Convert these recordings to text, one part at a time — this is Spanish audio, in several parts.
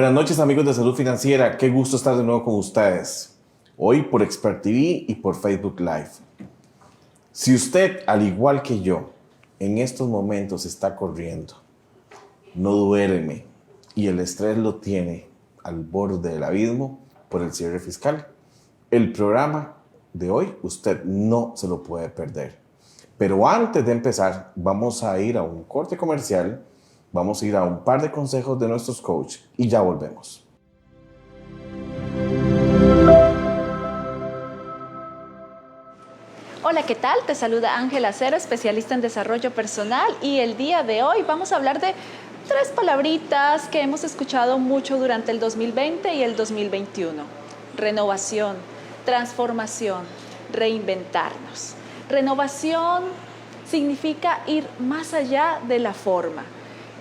Buenas noches, amigos de Salud Financiera. Qué gusto estar de nuevo con ustedes. Hoy por Expert TV y por Facebook Live. Si usted, al igual que yo, en estos momentos está corriendo, no duerme y el estrés lo tiene al borde del abismo por el cierre fiscal, el programa de hoy usted no se lo puede perder. Pero antes de empezar, vamos a ir a un corte comercial, vamos a ir a un par de consejos de nuestros coaches y ya volvemos. Hola, ¿qué tal? Te saluda Ángela Acero, especialista en desarrollo personal, y el día de hoy vamos a hablar de 3 palabritas que hemos escuchado mucho durante el 2020 y el 2021. Renovación, transformación, reinventarnos. Renovación significa ir más allá de la forma.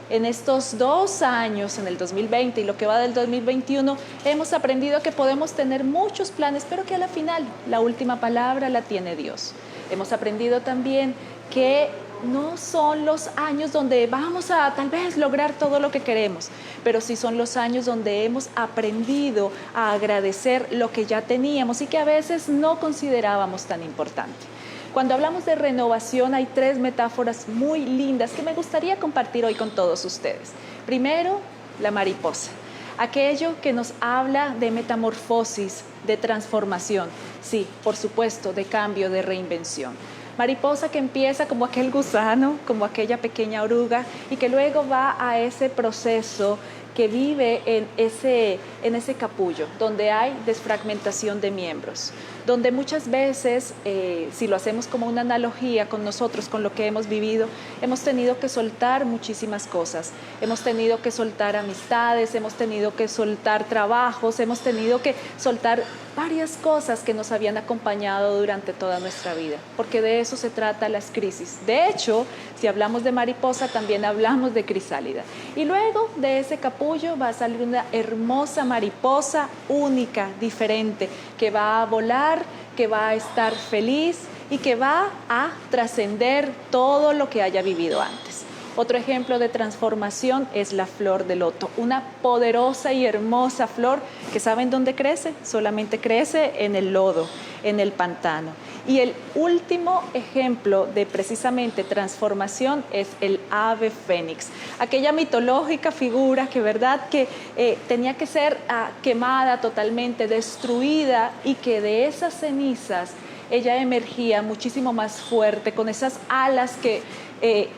En estos 2 años, en el 2020 y lo que va del 2021, hemos aprendido que podemos tener muchos planes, pero que a la final la última palabra la tiene Dios. Hemos aprendido también que no son los años donde vamos a tal vez lograr todo lo que queremos, pero sí son los años donde hemos aprendido a agradecer lo que ya teníamos y que a veces no considerábamos tan importante. Cuando hablamos de renovación hay 3 metáforas muy lindas que me gustaría compartir hoy con todos ustedes. Primero, la mariposa, aquello que nos habla de metamorfosis, de transformación, sí, por supuesto, de cambio, de reinvención. Mariposa que empieza como aquel gusano, como aquella pequeña oruga y que luego va a ese proceso que vive en ese capullo, donde hay desfragmentación de miembros, donde muchas veces, si lo hacemos como una analogía con nosotros, con lo que hemos vivido, hemos tenido que soltar muchísimas cosas, hemos tenido que soltar amistades, hemos tenido que soltar trabajos, hemos tenido que soltar varias cosas que nos habían acompañado durante toda nuestra vida, porque de eso se trata las crisis. De hecho, si hablamos de mariposa, también hablamos de crisálida. Y luego de ese capullo va a salir una hermosa mariposa única, diferente, que va a volar, que va a estar feliz y que va a trascender todo lo que haya vivido antes. Otro ejemplo de transformación es la flor de loto, una poderosa y hermosa flor que ¿saben dónde crece? Solamente crece en el lodo, en el pantano. Y el último ejemplo de precisamente transformación es el ave fénix, aquella mitológica figura que, ¿verdad?, que tenía que ser quemada totalmente, destruida, y que de esas cenizas ella emergía muchísimo más fuerte, con esas alas que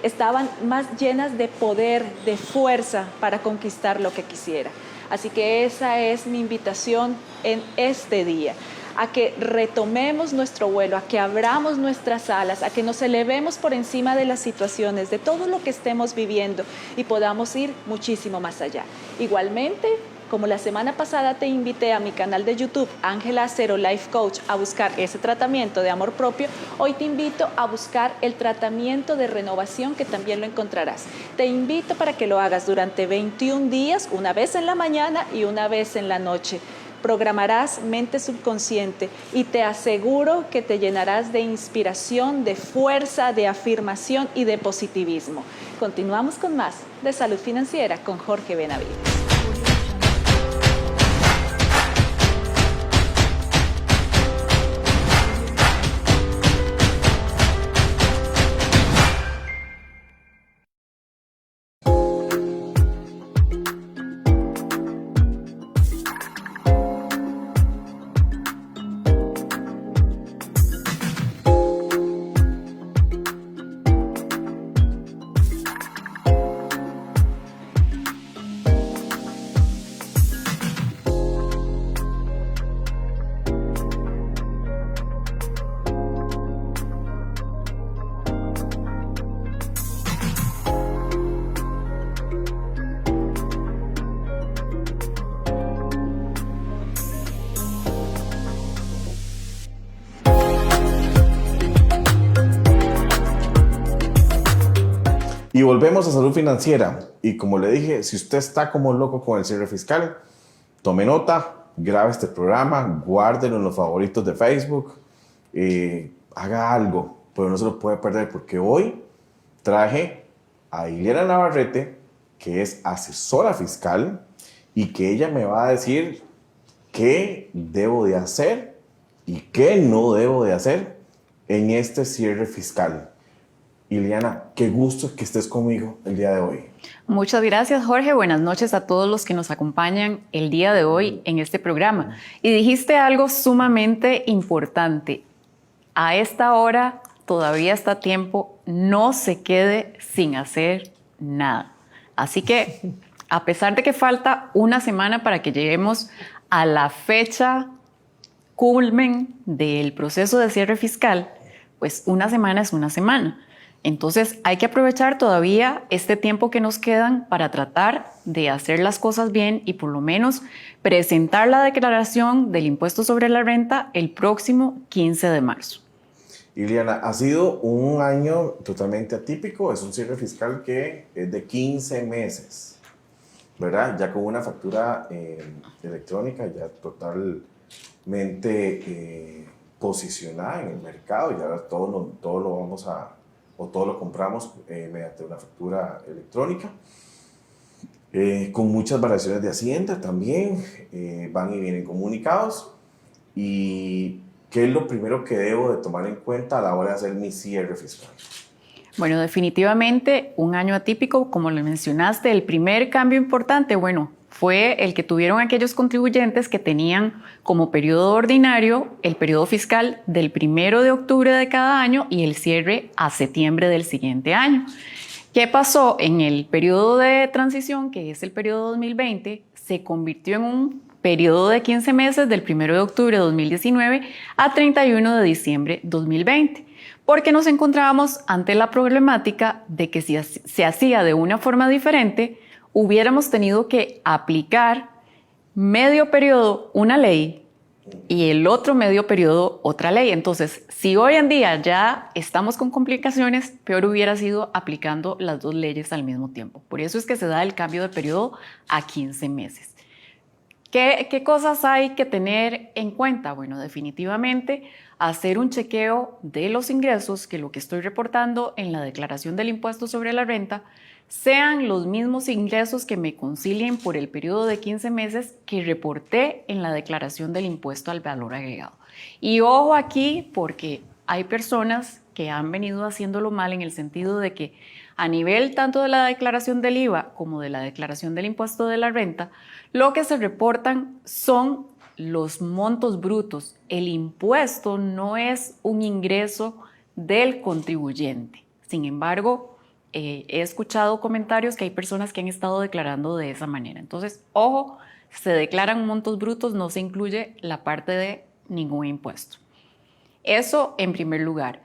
estaban más llenas de poder, de fuerza para conquistar lo que quisiera. Así que esa es mi invitación en este día, a que retomemos nuestro vuelo, a que abramos nuestras alas, a que nos elevemos por encima de las situaciones, de todo lo que estemos viviendo y podamos ir muchísimo más allá. Igualmente, como la semana pasada te invité a mi canal de YouTube, Ángela Acero Life Coach, a buscar ese tratamiento de amor propio, hoy te invito a buscar el tratamiento de renovación, que también lo encontrarás. Te invito para que lo hagas durante 21 días, una vez en la mañana y una vez en la noche. Programarás mente subconsciente y te aseguro que te llenarás de inspiración, de fuerza, de afirmación y de positivismo. Continuamos con más de Salud Financiera con Jorge Benavides. Y volvemos a Salud Financiera. Y como le dije, si usted está como loco con el cierre fiscal, tome nota, grabe este programa, guárdelo en los favoritos de Facebook, haga algo, pero no se lo puede perder, porque hoy traje a Iliana Navarrete, que es asesora fiscal y que ella me va a decir qué debo de hacer y qué no debo de hacer en este cierre fiscal. Iliana, qué gusto que estés conmigo el día de hoy. Muchas gracias, Jorge. Buenas noches a todos los que nos acompañan el día de hoy en este programa. Y dijiste algo sumamente importante. A esta hora todavía está a tiempo, no se quede sin hacer nada. Así que, a pesar de que falta una semana para que lleguemos a la fecha culmen del proceso de cierre fiscal, pues una semana es una semana. Entonces hay que aprovechar todavía este tiempo que nos quedan para tratar de hacer las cosas bien y por lo menos presentar la declaración del impuesto sobre la renta el próximo 15 de marzo. Iliana, ha sido un año totalmente atípico, es un cierre fiscal que es de 15 meses, ¿verdad? Ya con una factura electrónica ya totalmente posicionada en el mercado, ya todo lo vamos a, o todo lo compramos mediante una factura electrónica, con muchas variaciones de Hacienda también, van y vienen comunicados. ¿Y qué es lo primero que debo de tomar en cuenta a la hora de hacer mi cierre fiscal? Bueno, definitivamente un año atípico, como lo mencionaste. El primer cambio importante, bueno, fue el que tuvieron aquellos contribuyentes que tenían como periodo ordinario el periodo fiscal del 1 de octubre de cada año y el cierre a septiembre del siguiente año. ¿Qué pasó? En el periodo de transición, que es el periodo 2020, se convirtió en un periodo de 15 meses del 1 de octubre de 2019 a 31 de diciembre de 2020, porque nos encontrábamos ante la problemática de que si se hacía de una forma diferente, hubiéramos tenido que aplicar medio periodo una ley y el otro medio periodo otra ley. Entonces, si hoy en día ya estamos con complicaciones, peor hubiera sido aplicando las dos leyes al mismo tiempo. Por eso es que se da el cambio de periodo a 15 meses. ¿Qué cosas hay que tener en cuenta? Bueno, definitivamente hacer un chequeo de los ingresos, que lo que estoy reportando en la declaración del impuesto sobre la renta sean los mismos ingresos que me concilien por el periodo de 15 meses que reporté en la declaración del impuesto al valor agregado. Y ojo aquí, porque hay personas que han venido haciéndolo mal en el sentido de que a nivel tanto de la declaración del IVA como de la declaración del impuesto de la renta, lo que se reportan son los montos brutos. El impuesto no es un ingreso del contribuyente. Sin embargo, he escuchado comentarios que hay personas que han estado declarando de esa manera. Entonces, ojo, se declaran montos brutos, no se incluye la parte de ningún impuesto. Eso en primer lugar.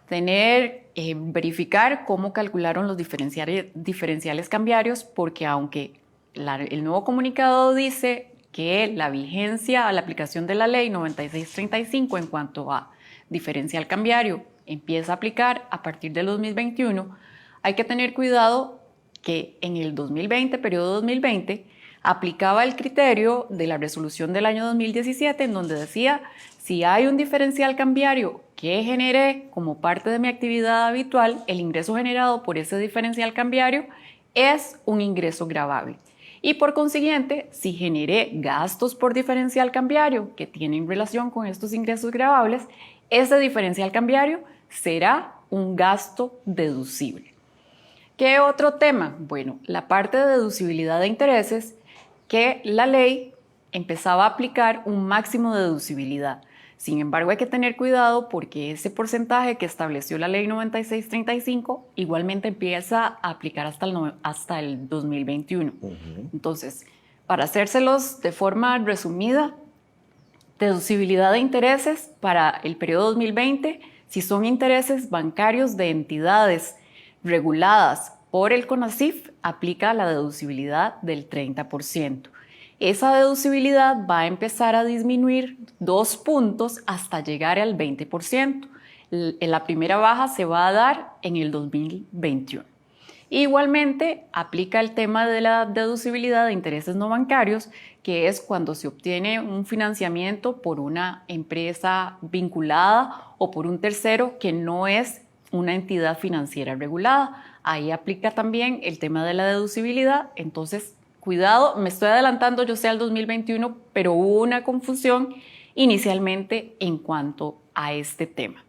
Verificar cómo calcularon los diferenciales cambiarios, porque aunque el nuevo comunicado dice que la vigencia a la aplicación de la ley 9635 en cuanto a diferencial cambiario empieza a aplicar a partir del 2021, hay que tener cuidado que en el 2020, periodo 2020, aplicaba el criterio de la resolución del año 2017 en donde decía, si hay un diferencial cambiario que generé como parte de mi actividad habitual, el ingreso generado por ese diferencial cambiario es un ingreso gravable. Y por consiguiente, si generé gastos por diferencial cambiario que tienen relación con estos ingresos gravables, ese diferencial cambiario será un gasto deducible. ¿Qué otro tema? Bueno, la parte de deducibilidad de intereses, que la ley empezaba a aplicar un máximo de deducibilidad. Sin embargo, hay que tener cuidado porque ese porcentaje que estableció la ley 9635 igualmente empieza a aplicar hasta el 2021. Entonces, para hacérselos de forma resumida, deducibilidad de intereses para el periodo 2020, si son intereses bancarios de entidades reguladas por el CONACYF, aplica la deducibilidad del 30%. Esa deducibilidad va a empezar a disminuir 2 puntos hasta llegar al 20%. La primera baja se va a dar en el 2021. Igualmente, aplica el tema de la deducibilidad de intereses no bancarios, que es cuando se obtiene un financiamiento por una empresa vinculada o por un tercero que no es una entidad financiera regulada. Ahí aplica también el tema de la deducibilidad. Entonces, cuidado, me estoy adelantando yo sé al 2021, pero hubo una confusión inicialmente en cuanto a este tema.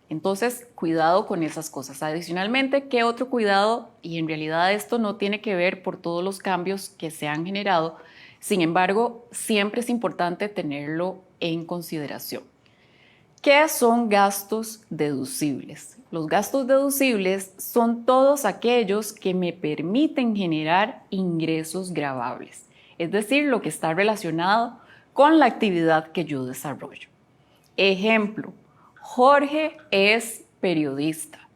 Entonces, cuidado con esas cosas. Adicionalmente, ¿qué otro cuidado? Y en realidad esto no tiene que ver por todos los cambios que se han generado. Sin embargo, siempre es importante tenerlo en consideración. ¿Qué son gastos deducibles? Los gastos deducibles son todos aquellos que me permiten generar ingresos gravables, es decir, lo que está relacionado con la actividad que yo desarrollo. Ejemplo, Jorge es periodista.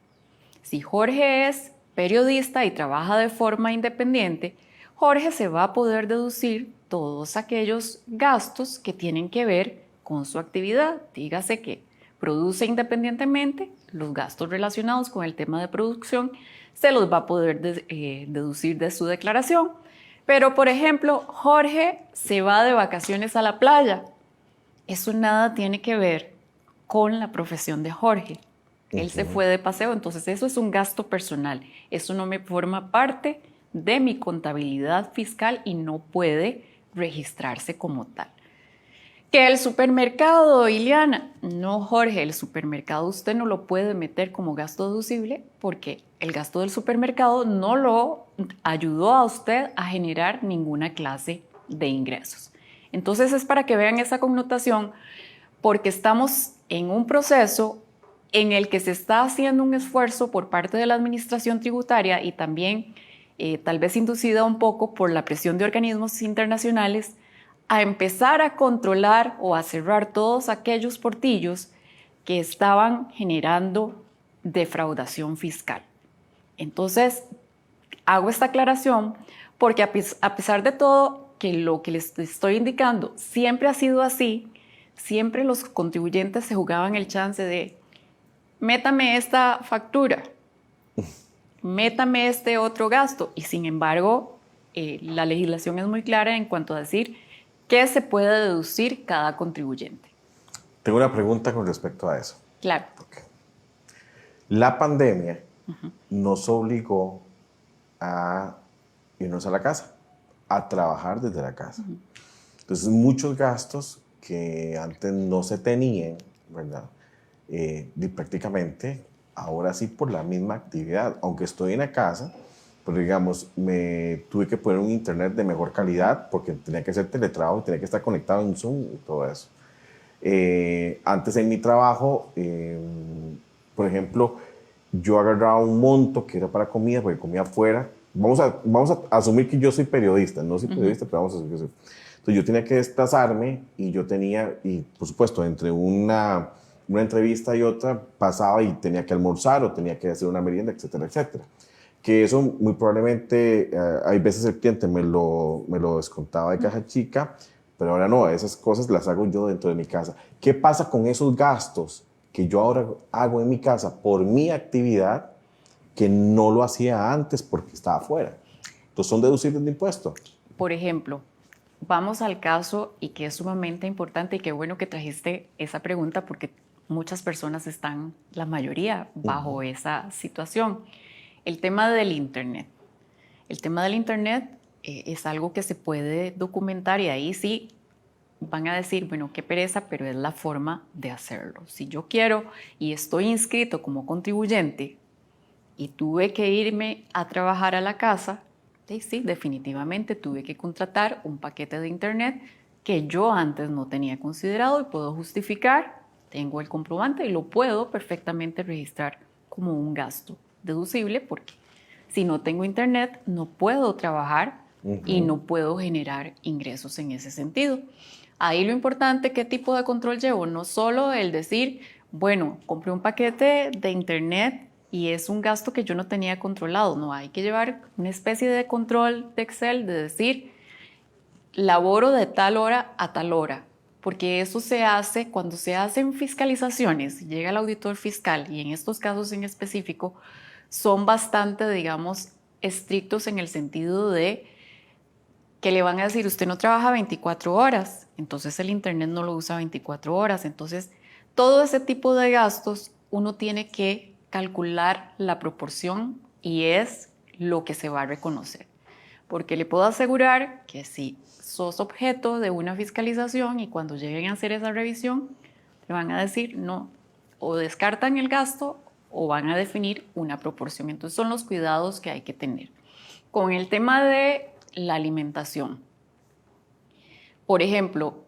Si Jorge es periodista y trabaja de forma independiente, Jorge se va a poder deducir todos aquellos gastos que tienen que ver con su actividad. Dígase que produce independientemente, los gastos relacionados con el tema de producción se los va a poder deducir de su declaración. Pero, por ejemplo, Jorge se va de vacaciones a la playa. Eso nada tiene que ver con la profesión de Jorge. Él se fue de paseo, entonces eso es un gasto personal. Eso no me forma parte de mi contabilidad fiscal y no puede registrarse como tal. ¿Que el supermercado, Ileana? No, Jorge, el supermercado usted no lo puede meter como gasto deducible porque el gasto del supermercado no lo ayudó a usted a generar ninguna clase de ingresos. Entonces es para que vean esa connotación, porque estamos en un proceso en el que se está haciendo un esfuerzo por parte de la administración tributaria y también tal vez inducida un poco por la presión de organismos internacionales a empezar a controlar o a cerrar todos aquellos portillos que estaban generando defraudación fiscal. Entonces, hago esta aclaración porque a pesar de todo que lo que les estoy indicando siempre ha sido así, siempre los contribuyentes se jugaban el chance de métame esta factura, métame este otro gasto, y sin embargo la legislación es muy clara en cuanto a decir qué se puede deducir cada contribuyente. Tengo una pregunta con respecto a eso. Claro. Okay. La pandemia nos obligó a irnos a la casa, a trabajar desde la casa. Entonces, muchos gastos que antes no se tenían, ¿verdad? Y prácticamente ahora sí por la misma actividad. Aunque estoy en la casa, pues digamos, me tuve que poner un internet de mejor calidad porque tenía que hacer teletrabajo y tenía que estar conectado en Zoom y todo eso. Antes en mi trabajo, por ejemplo, yo agarraba un monto que era para comida, porque comía afuera. Vamos a asumir que yo soy periodista, no soy periodista, pero vamos a asumir que soy. Entonces yo tenía que desplazarme y yo tenía, y por supuesto, entre una entrevista y otra pasaba y tenía que almorzar o tenía que hacer una merienda, etcétera, etcétera. Que eso muy probablemente, hay veces el cliente me lo descontaba de caja chica, pero ahora no, esas cosas las hago yo dentro de mi casa. ¿Qué pasa con esos gastos que yo ahora hago en mi casa por mi actividad que no lo hacía antes porque estaba afuera? Entonces, ¿son deducibles de impuesto? Por ejemplo, vamos al caso, y que es sumamente importante, y qué bueno que trajiste esa pregunta porque muchas personas están, la mayoría, bajo esa situación. El tema del Internet. El tema del Internet es algo que se puede documentar y ahí sí van a decir, bueno, qué pereza, pero es la forma de hacerlo. Si yo quiero y estoy inscrito como contribuyente y tuve que irme a trabajar a la casa, sí, definitivamente tuve que contratar un paquete de Internet que yo antes no tenía considerado y puedo justificar, tengo el comprobante y lo puedo perfectamente registrar como un gasto deducible, porque si no tengo Internet no puedo trabajar y no puedo generar ingresos en ese sentido. Ahí lo importante, ¿qué tipo de control llevo? No solo el decir, bueno, compré un paquete de Internet y es un gasto que yo no tenía controlado. No, hay que llevar una especie de control de Excel, de decir, laboro de tal hora a tal hora, porque eso se hace cuando se hacen fiscalizaciones, llega el auditor fiscal y en estos casos en específico son bastante, digamos, estrictos en el sentido de que le van a decir, usted no trabaja 24 horas, entonces el Internet no lo usa 24 horas. Entonces, todo ese tipo de gastos uno tiene que calcular la proporción y es lo que se va a reconocer. porque le puedo asegurar que si sos objeto de una fiscalización y cuando lleguen a hacer esa revisión, te van a decir no, o descartan el gasto o van a definir una proporción. Entonces son los cuidados que hay que tener. Con el tema de la alimentación, por ejemplo,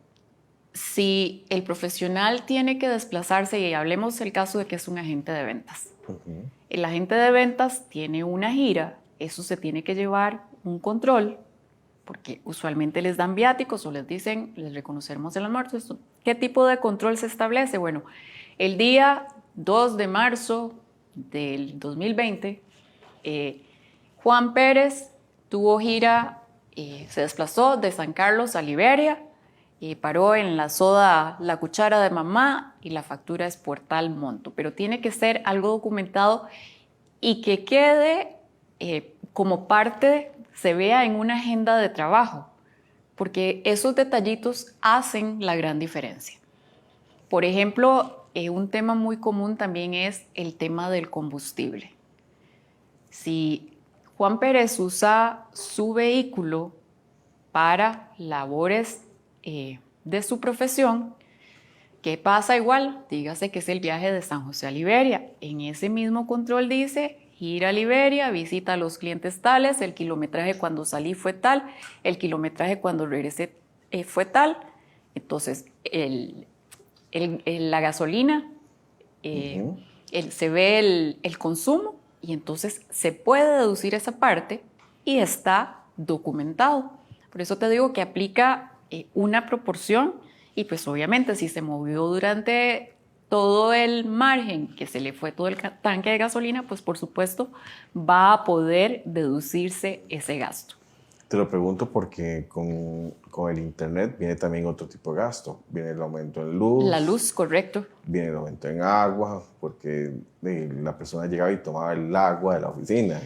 si el profesional tiene que desplazarse, y hablemos del caso de que es un agente de ventas. El agente de ventas tiene una gira, eso se tiene que llevar un control, porque usualmente les dan viáticos o les dicen, les reconoceremos el almuerzo. ¿Qué tipo de control se establece? Bueno, el día 2 de marzo del 2020, Juan Pérez tuvo gira, se desplazó de San Carlos a Liberia, paró en la soda La Cuchara de Mamá y la factura es por tal monto. Pero tiene que ser algo documentado y que quede como parte, se vea en una agenda de trabajo, porque esos detallitos hacen la gran diferencia. Por ejemplo, un tema muy común también es el tema del combustible. Si Juan Pérez usa su vehículo para labores de su profesión, ¿qué pasa igual? Dígase que es el viaje de San José a Liberia. En ese mismo control dice, ir a Liberia, visita a los clientes tales, el kilometraje cuando salí fue tal, el kilometraje cuando regresé fue tal. Entonces, la gasolina, se ve el consumo y entonces se puede deducir esa parte y está documentado. Por eso te digo que aplica una proporción y pues obviamente si se movió durante todo el margen que se le fue todo el tanque de gasolina, pues por supuesto va a poder deducirse ese gasto. Te lo pregunto porque con el internet viene también otro tipo de gasto. Viene el aumento en luz. La luz, correcto. Viene el aumento en agua, porque la persona llegaba y tomaba el agua de la oficina.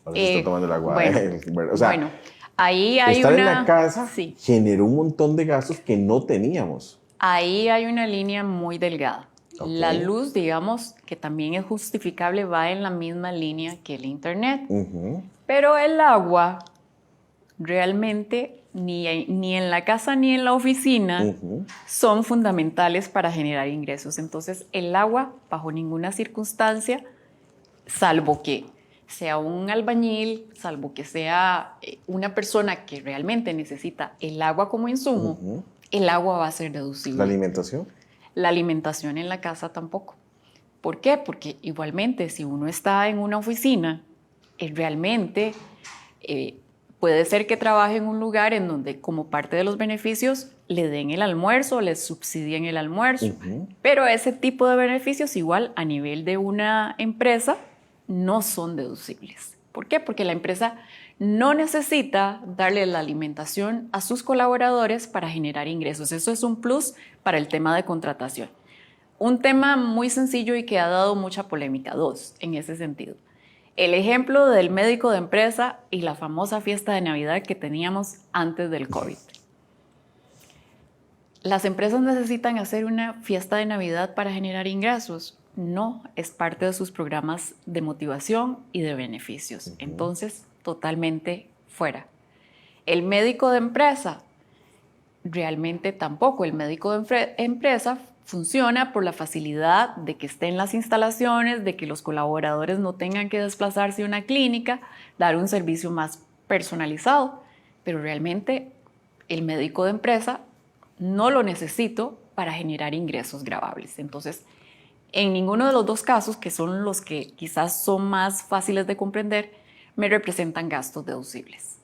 Ahora se está tomando el agua de él. O sea, bueno, ahí hay estar una... en la casa sí, generó un montón de gastos que no teníamos. ahí hay una línea muy delgada. Okay. La luz, digamos, que también es justificable, va en la misma línea que el internet. Pero el agua, realmente, ni en la casa ni en la oficina, son fundamentales para generar ingresos. Entonces, el agua, bajo ninguna circunstancia, salvo que sea un albañil, salvo que sea una persona que realmente necesita el agua como insumo, el agua va a ser deducible. ¿La alimentación? La alimentación en la casa tampoco. ¿Por qué? Porque igualmente si uno está en una oficina, realmente puede ser que trabaje en un lugar en donde como parte de los beneficios le den el almuerzo, les subsidien el almuerzo, pero ese tipo de beneficios igual a nivel de una empresa no son deducibles. ¿Por qué? Porque la empresa no necesita darle la alimentación a sus colaboradores para generar ingresos. Eso es un plus para el tema de contratación. Un tema muy sencillo y que ha dado mucha polémica, dos, en ese sentido. El ejemplo del médico de empresa y la famosa fiesta de Navidad que teníamos antes del COVID. ¿Las empresas necesitan hacer una fiesta de Navidad para generar ingresos? No, es parte de sus programas de motivación y de beneficios. Entonces, totalmente fuera. El médico de empresa, realmente tampoco. El médico de empresa funciona por la facilidad de que esté en las instalaciones, de que los colaboradores no tengan que desplazarse a una clínica, dar un servicio más personalizado. Pero realmente el médico de empresa no lo necesito para generar ingresos gravables. Entonces, en ninguno de los dos casos, que son los que quizás son más fáciles de comprender, me representan gastos deducibles.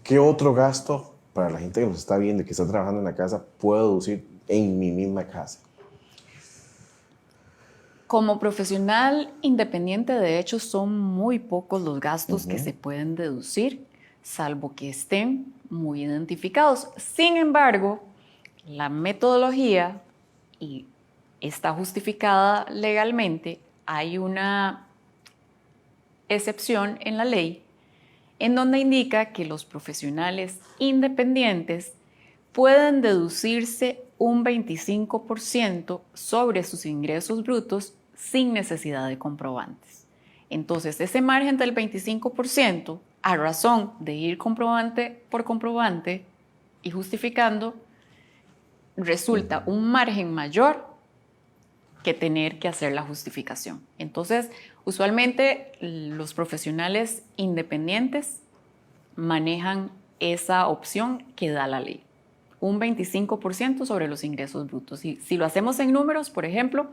¿Qué otro gasto para la gente que nos está viendo y que está trabajando en la casa puedo deducir en mi misma casa? Como profesional independiente, de hecho, son muy pocos los gastos que se pueden deducir, salvo que estén muy identificados. Sin embargo, la metodología, y está justificada legalmente, hay una excepción en la ley en donde indica que los profesionales independientes pueden deducirse un 25% sobre sus ingresos brutos sin necesidad de comprobantes. Entonces, ese margen del 25% a razón de ir comprobante por comprobante y justificando, resulta un margen mayor que tener que hacer la justificación. Entonces, usualmente los profesionales independientes manejan esa opción que da la ley, un 25% sobre los ingresos brutos. Y si lo hacemos en números, por ejemplo,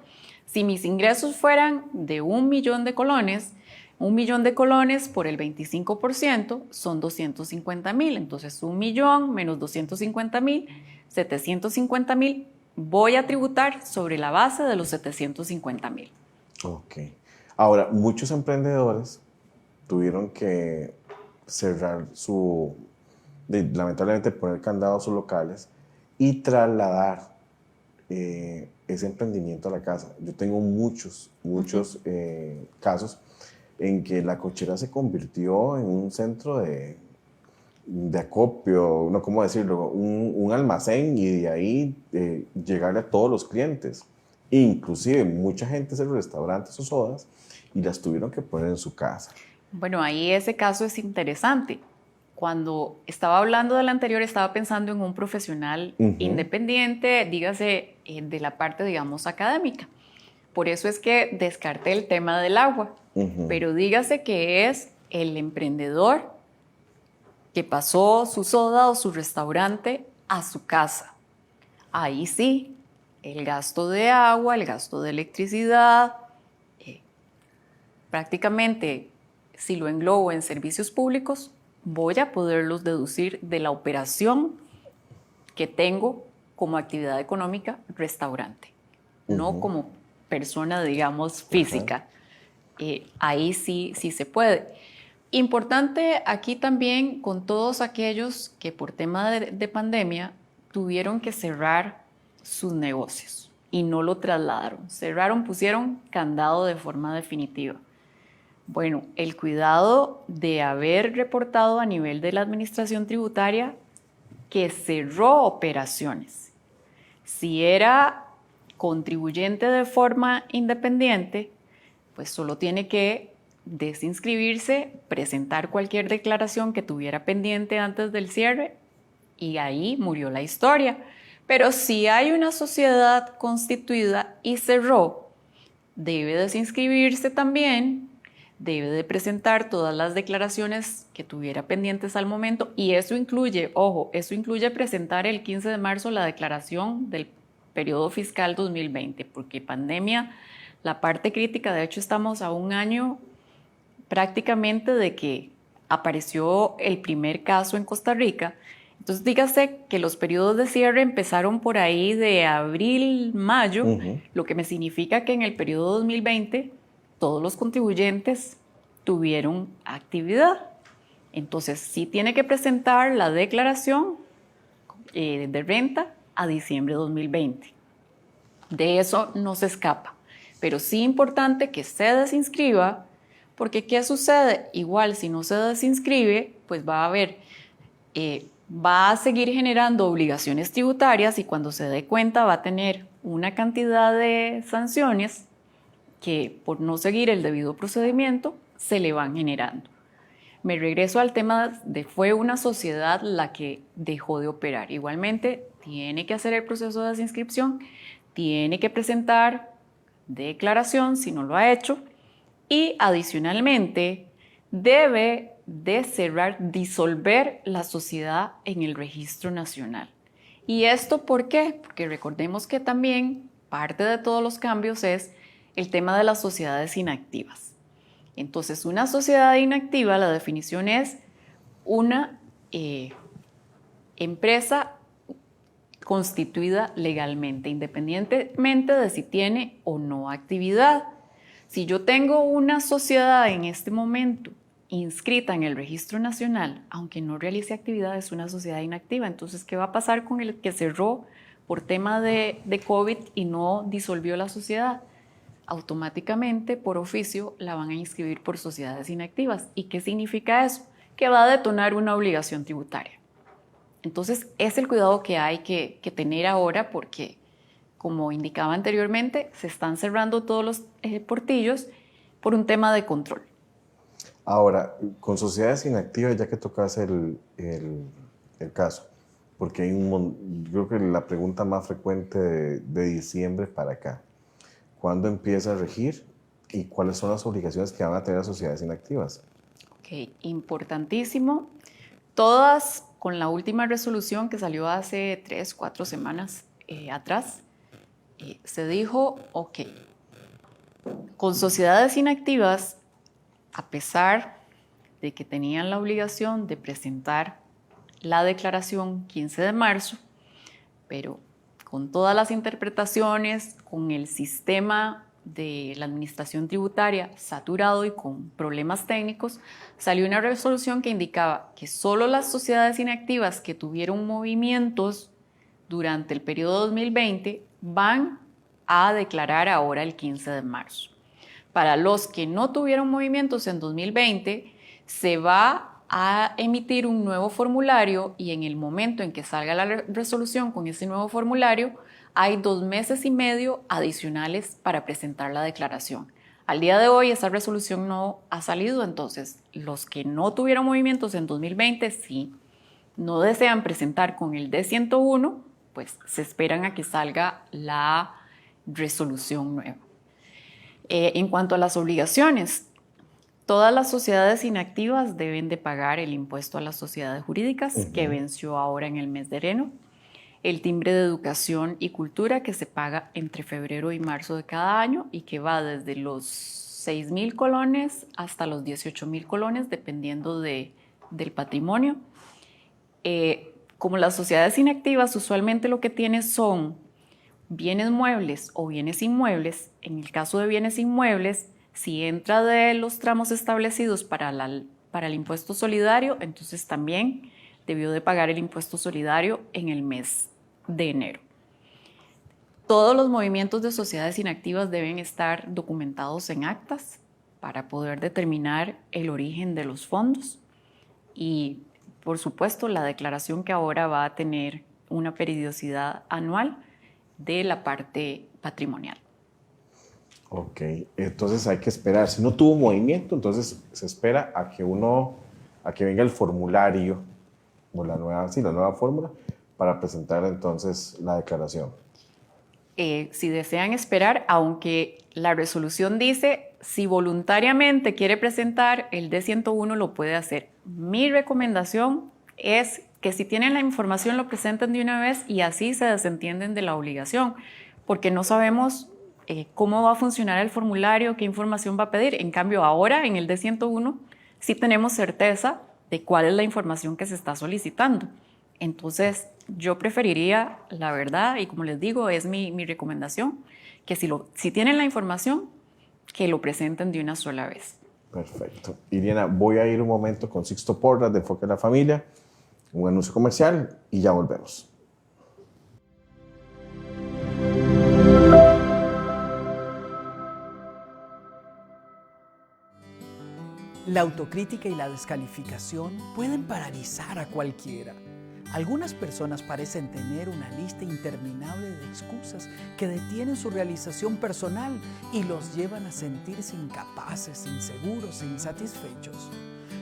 si mis ingresos fueran de 1 millón de colones, 1 millón de colones por el 25% son 250,000. Entonces, 1 millón menos 250,000, 750,000, voy a tributar sobre la base de los 750,000. Ok. Ahora, muchos emprendedores tuvieron que cerrar lamentablemente poner candados a sus locales y trasladar ese emprendimiento a la casa. Yo tengo muchos casos en que la cochera se convirtió en un centro de acopio, no cómo decirlo, un almacén, y de ahí llegarle a todos los clientes. Inclusive mucha gente hace restaurantes o sodas y las tuvieron que poner en su casa. Bueno, ahí ese caso es interesante. Cuando estaba hablando del anterior, estaba pensando en un profesional independiente, dígase, de la parte, digamos, académica. Por eso es que descarté el tema del agua. Pero dígase que es el emprendedor que pasó su soda o su restaurante a su casa. Ahí sí, el gasto de agua, el gasto de electricidad, prácticamente, si lo englobo en servicios públicos, voy a poderlos deducir de la operación que tengo como actividad económica restaurante, no como persona, digamos, física. Ahí sí se puede. Importante aquí también con todos aquellos que por tema de pandemia tuvieron que cerrar sus negocios y no lo trasladaron. Cerraron, pusieron candado de forma definitiva. Bueno, el cuidado de haber reportado a nivel de la administración tributaria que cerró operaciones. Si era contribuyente de forma independiente, pues solo tiene que desinscribirse, presentar cualquier declaración que tuviera pendiente antes del cierre y ahí murió la historia. Pero si hay una sociedad constituida y cerró, debe desinscribirse también, debe de presentar todas las declaraciones que tuviera pendientes al momento, y eso incluye, ojo, eso incluye presentar el 15 de marzo la declaración del periodo fiscal 2020, porque pandemia, la parte crítica, de hecho estamos a un año prácticamente de que apareció el primer caso en Costa Rica. Entonces dígase que los periodos de cierre empezaron por ahí de abril, mayo, lo que me significa que en el periodo 2020 todos los contribuyentes tuvieron actividad. Entonces sí tiene que presentar la declaración de renta a diciembre de 2020. De eso no se escapa. Pero sí importante que se desinscriba, porque ¿qué sucede? Igual si no se desinscribe, pues va a seguir generando obligaciones tributarias y cuando se dé cuenta va a tener una cantidad de sanciones que por no seguir el debido procedimiento se le van generando. Me regreso al tema de fue una sociedad la que dejó de operar. Igualmente tiene que hacer el proceso de desinscripción, tiene que presentar declaración si no lo ha hecho y adicionalmente debe de disolver la sociedad en el registro nacional. ¿Y esto por qué? Porque recordemos que también parte de todos los cambios es el tema de las sociedades inactivas. Entonces, una sociedad inactiva, la definición es una empresa constituida legalmente, independientemente de si tiene o no actividad. Si yo tengo una sociedad en este momento inscrita en el registro nacional, aunque no realice actividad, es una sociedad inactiva. Entonces, ¿qué va a pasar con el que cerró por tema de COVID y no disolvió la sociedad? Automáticamente, por oficio, la van a inscribir por sociedades inactivas. ¿Y qué significa eso? Que va a detonar una obligación tributaria. Entonces, es el cuidado que hay que tener ahora porque, como indicaba anteriormente, se están cerrando todos los portillos por un tema de control. Ahora, con sociedades inactivas, ya que tocas el caso, porque hay creo que la pregunta más frecuente de diciembre para acá, ¿cuándo empieza a regir y cuáles son las obligaciones que van a tener las sociedades inactivas? Ok, importantísimo. Todas con la última resolución que salió hace 3, 4 semanas atrás, se dijo, ok, con sociedades inactivas, a pesar de que tenían la obligación de presentar la declaración 15 de marzo, pero con todas las interpretaciones, con el sistema de la administración tributaria saturado y con problemas técnicos, salió una resolución que indicaba que solo las sociedades inactivas que tuvieron movimientos durante el periodo 2020 van a declarar ahora el 15 de marzo. Para los que no tuvieron movimientos en 2020, se va a emitir un nuevo formulario y en el momento en que salga la resolución con ese nuevo formulario, hay 2 meses y medio adicionales para presentar la declaración. Al día de hoy esa resolución no ha salido, entonces los que no tuvieron movimientos en 2020, si no desean presentar con el D101, pues se esperan a que salga la resolución nueva. En cuanto a las obligaciones, todas las sociedades inactivas deben de pagar el impuesto a las sociedades jurídicas que venció ahora en el mes de enero, el timbre de educación y cultura que se paga entre febrero y marzo de cada año y que va desde los 6,000 colones hasta los 18,000 colones dependiendo del patrimonio. Como las sociedades inactivas usualmente lo que tienen son bienes muebles o bienes inmuebles, en el caso de bienes inmuebles, si entra de los tramos establecidos para el impuesto solidario, entonces también debió de pagar el impuesto solidario en el mes de enero. Todos los movimientos de sociedades inactivas deben estar documentados en actas para poder determinar el origen de los fondos y, por supuesto, la declaración que ahora va a tener una periodicidad anual de la parte patrimonial. Ok, entonces hay que esperar. Si no tuvo movimiento, entonces se espera a que venga el formulario o la nueva fórmula para presentar entonces la declaración. Si desean esperar, aunque la resolución dice si voluntariamente quiere presentar el D101 lo puede hacer. Mi recomendación es que si tienen la información lo presenten de una vez y así se desentienden de la obligación, porque no sabemos cómo va a funcionar el formulario, qué información va a pedir. En cambio, ahora en el D101 sí tenemos certeza de cuál es la información que se está solicitando. Entonces, yo preferiría, la verdad, y como les digo, es mi recomendación, que si tienen la información, que lo presenten de una sola vez. Perfecto. Iriana, voy a ir un momento con Sixto Porras de Enfoque en la Familia, un anuncio comercial y ya volvemos. La autocrítica y la descalificación pueden paralizar a cualquiera. Algunas personas parecen tener una lista interminable de excusas que detienen su realización personal y los llevan a sentirse incapaces, inseguros e insatisfechos.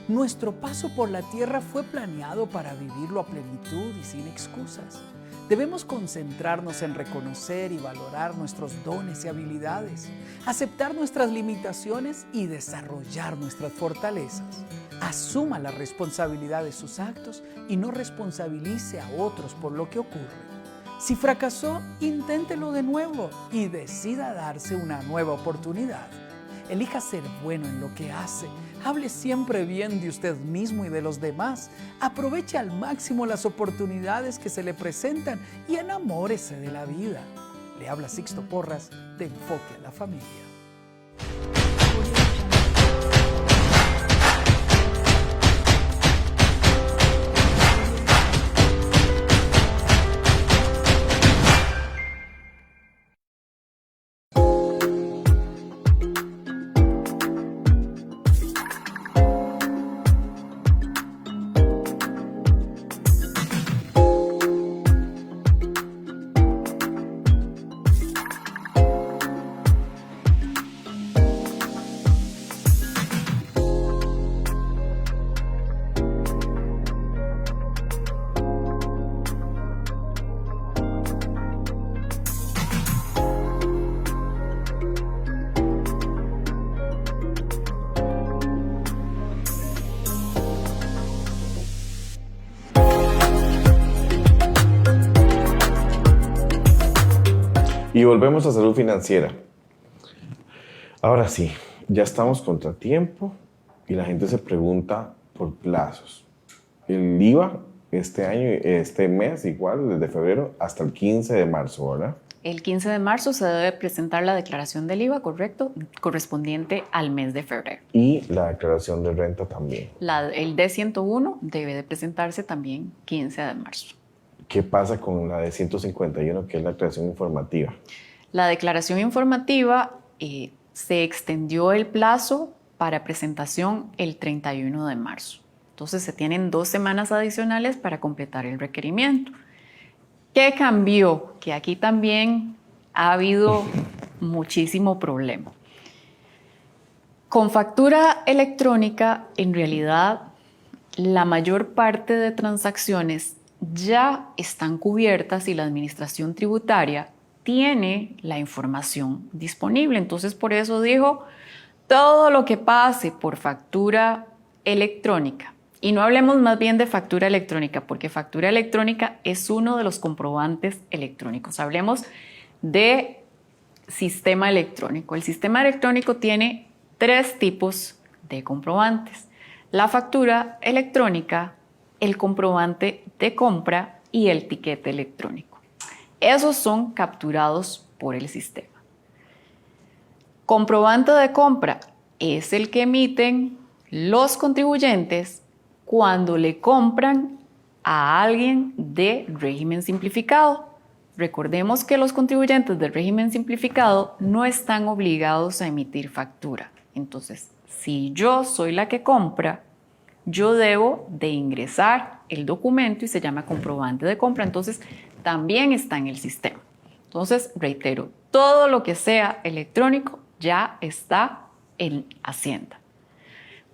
Nuestro paso por la tierra fue planeado para vivirlo a plenitud y sin excusas. Debemos concentrarnos en reconocer y valorar nuestros dones y habilidades, aceptar nuestras limitaciones y desarrollar nuestras fortalezas. Asuma la responsabilidad de sus actos y no responsabilice a otros por lo que ocurre. Si fracasó, inténtelo de nuevo y decida darse una nueva oportunidad. Elija ser bueno en lo que hace. Hable siempre bien de usted mismo y de los demás. Aproveche al máximo las oportunidades que se le presentan y enamórese de la vida. Le habla Sixto Porras de Enfoque a la Familia. Y volvemos a salud financiera. Ahora sí, ya estamos contra tiempo y la gente se pregunta por plazos. El IVA este mes, igual, desde febrero hasta el 15 de marzo, ¿verdad? El 15 de marzo se debe presentar la declaración del IVA, correcto, correspondiente al mes de febrero. Y la declaración de renta también. El D101 debe de presentarse también 15 de marzo. ¿Qué pasa con la de 151, que es la declaración informativa? La declaración informativa se extendió el plazo para presentación el 31 de marzo. Entonces se tienen 2 semanas adicionales para completar el requerimiento. ¿Qué cambió? Que aquí también ha habido muchísimo problema. Con factura electrónica, en realidad, la mayor parte de transacciones ya están cubiertas y la administración tributaria tiene la información disponible. Entonces, por eso dijo, todo lo que pase por factura electrónica, y no hablemos más bien de factura electrónica, porque factura electrónica es uno de los comprobantes electrónicos. Hablemos de sistema electrónico. El sistema electrónico tiene 3 tipos de comprobantes: la factura electrónica, el comprobante de compra y el tiquete electrónico. Esos son capturados por el sistema. Comprobante de compra es el que emiten los contribuyentes cuando le compran a alguien de régimen simplificado. Recordemos que los contribuyentes del régimen simplificado no están obligados a emitir factura. Entonces, si yo soy la que compra, yo debo de ingresar el documento y se llama comprobante de compra. Entonces, también está en el sistema. Entonces, reitero, todo lo que sea electrónico ya está en Hacienda.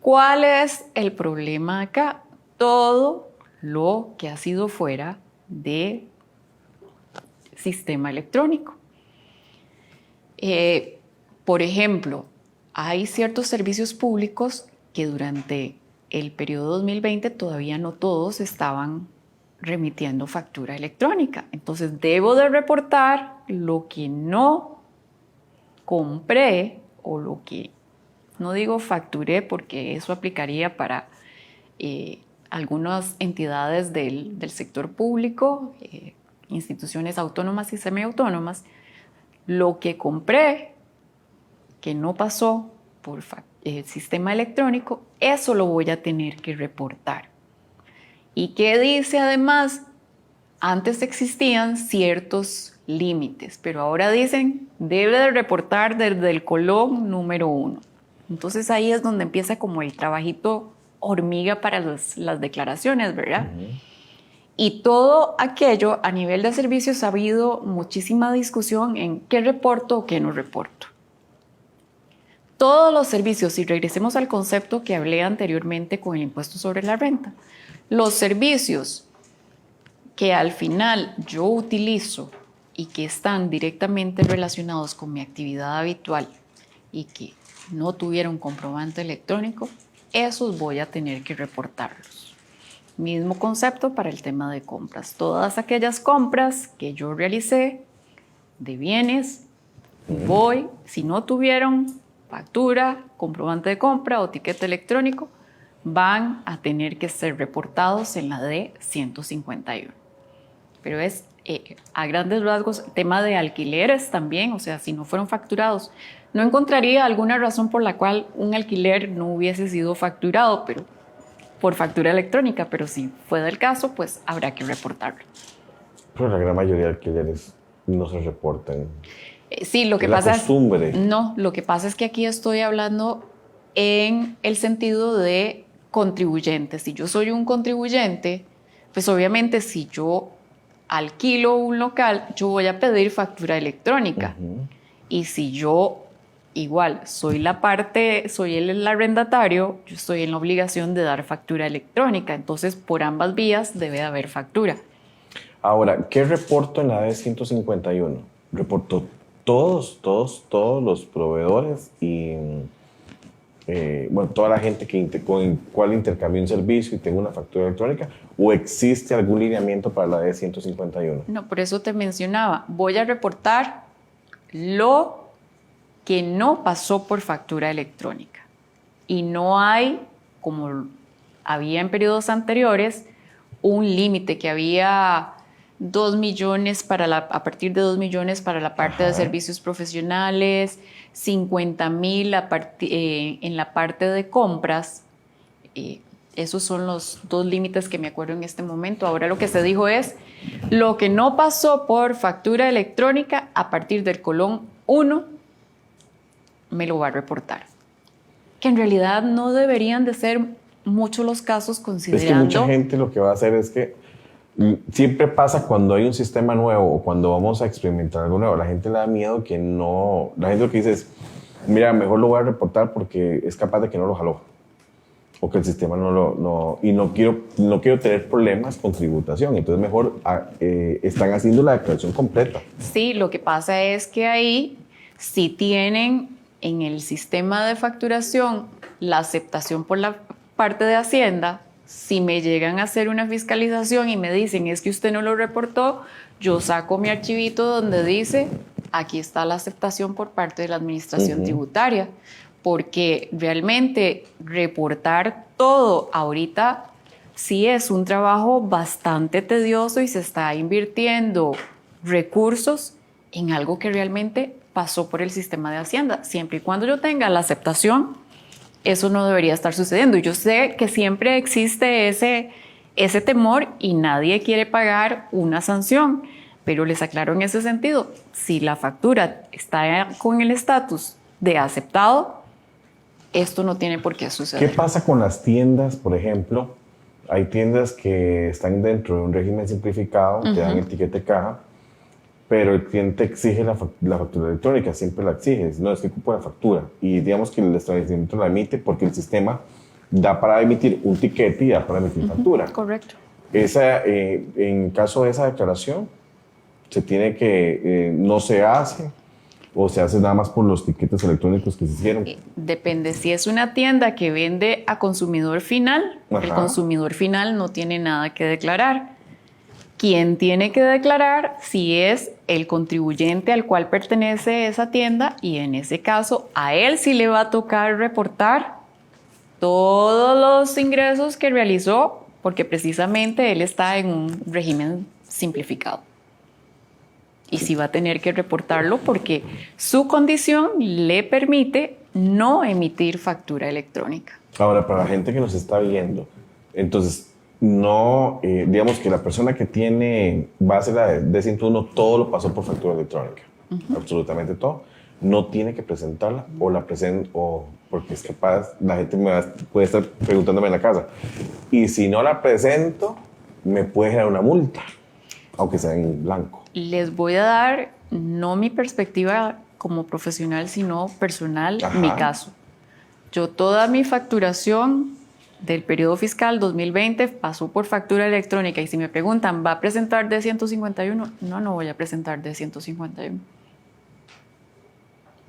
¿Cuál es el problema acá? Todo lo que ha sido fuera de sistema electrónico. Por ejemplo, hay ciertos servicios públicos que durante el periodo 2020 todavía no todos estaban remitiendo factura electrónica. Entonces debo de reportar lo que no compré o lo que no digo facturé, porque eso aplicaría para algunas entidades del sector público, instituciones autónomas y semiautónomas. Lo que compré que no pasó por sistema electrónico, eso lo voy a tener que reportar. ¿Y qué dice además? Antes existían ciertos límites, pero ahora dicen debe de reportar desde el colón número 1. Entonces ahí es donde empieza como el trabajito hormiga para las declaraciones, ¿verdad? Y todo aquello a nivel de servicios ha habido muchísima discusión en qué reporto o qué no reporto. Todos los servicios, si regresemos al concepto que hablé anteriormente con el impuesto sobre la renta, los servicios que al final yo utilizo y que están directamente relacionados con mi actividad habitual y que no tuvieron comprobante electrónico, esos voy a tener que reportarlos. Mismo concepto para el tema de compras. Todas aquellas compras que yo realicé de bienes, si no tuvieron factura, comprobante de compra o tiquete electrónico, van a tener que ser reportados en la D151. Pero es a grandes rasgos tema de alquileres también, o sea, si no fueron facturados. No encontraría alguna razón por la cual un alquiler no hubiese sido facturado, pero por factura electrónica, pero si fuera el caso, pues habrá que reportarlo. Pero la gran mayoría de alquileres no se reportan. Sí, lo que pasa es... No, lo que pasa es que aquí estoy hablando en el sentido de contribuyentes. Si yo soy un contribuyente, pues obviamente si yo alquilo un local, yo voy a pedir factura electrónica. Y si yo igual soy el arrendatario, yo estoy en la obligación de dar factura electrónica. Entonces, por ambas vías debe de haber factura. Ahora, ¿qué reporto en la D151? Reporto todos los proveedores y toda la gente con el cual intercambio un servicio y tengo una factura electrónica, ¿o existe algún lineamiento para la D151? No, por eso te mencionaba, voy a reportar lo que no pasó por factura electrónica. Y no hay, como había en periodos anteriores, un límite, que había 2 millones a partir de 2 millones para la parte de servicios profesionales, 50,000 en la parte de compras. Esos son los 2 límites que me acuerdo en este momento. Ahora lo que se dijo es, lo que no pasó por factura electrónica a partir del colón 1 me lo va a reportar. Que en realidad no deberían de ser muchos los casos, considerando... Es que mucha gente lo que va a hacer es que siempre pasa cuando hay un sistema nuevo o cuando vamos a experimentar algo nuevo. La gente le da miedo que no... La gente lo que dice es, mira, mejor lo voy a reportar porque es capaz de que no lo jaló. O que el sistema y no quiero tener problemas con tributación. Entonces mejor están haciendo la declaración completa. Sí, lo que pasa es que ahí sí tienen en el sistema de facturación la aceptación por la parte de Hacienda. Si me llegan a hacer una fiscalización y me dicen es que usted no lo reportó, yo saco mi archivito donde dice aquí está la aceptación por parte de la administración tributaria. Porque realmente reportar todo ahorita sí es un trabajo bastante tedioso y se está invirtiendo recursos en algo que realmente pasó por el sistema de Hacienda. Siempre y cuando yo tenga la aceptación, eso no debería estar sucediendo. Yo sé que siempre existe ese temor y nadie quiere pagar una sanción, pero les aclaro en ese sentido, si la factura está con el estatus de aceptado, esto no tiene por qué suceder. ¿Qué pasa con las tiendas, por ejemplo? Hay tiendas que están dentro de un régimen simplificado, te dan el ticket de caja, pero el cliente exige la factura electrónica, siempre la exige. No, es que ocupo la factura. Y digamos que el establecimiento la emite porque el sistema da para emitir un ticket y da para emitir factura. Correcto. En caso de esa declaración, se tiene que, no se hace, o se hace nada más por los tiquetes electrónicos que se hicieron. Depende. Si es una tienda que vende a consumidor final, el consumidor final no tiene nada que declarar. Quien tiene que declarar si es el contribuyente al cual pertenece esa tienda, y en ese caso a él sí le va a tocar reportar todos los ingresos que realizó, porque precisamente él está en un régimen simplificado. Y sí va a tener que reportarlo porque su condición le permite no emitir factura electrónica. Ahora, para la gente que nos está viendo, entonces, no, digamos que la persona que tiene base la de 101, todo lo pasó por factura electrónica, absolutamente todo, no tiene que presentarla o la presenta, o porque es capaz, la gente puede estar preguntándome en la casa, y si no la presento, me puede generar una multa, aunque sea en blanco. Les voy a dar, no mi perspectiva como profesional, sino personal, mi caso. Yo toda mi facturación del periodo fiscal 2020 pasó por factura electrónica, y si me preguntan, ¿va a presentar D151? No voy a presentar D151.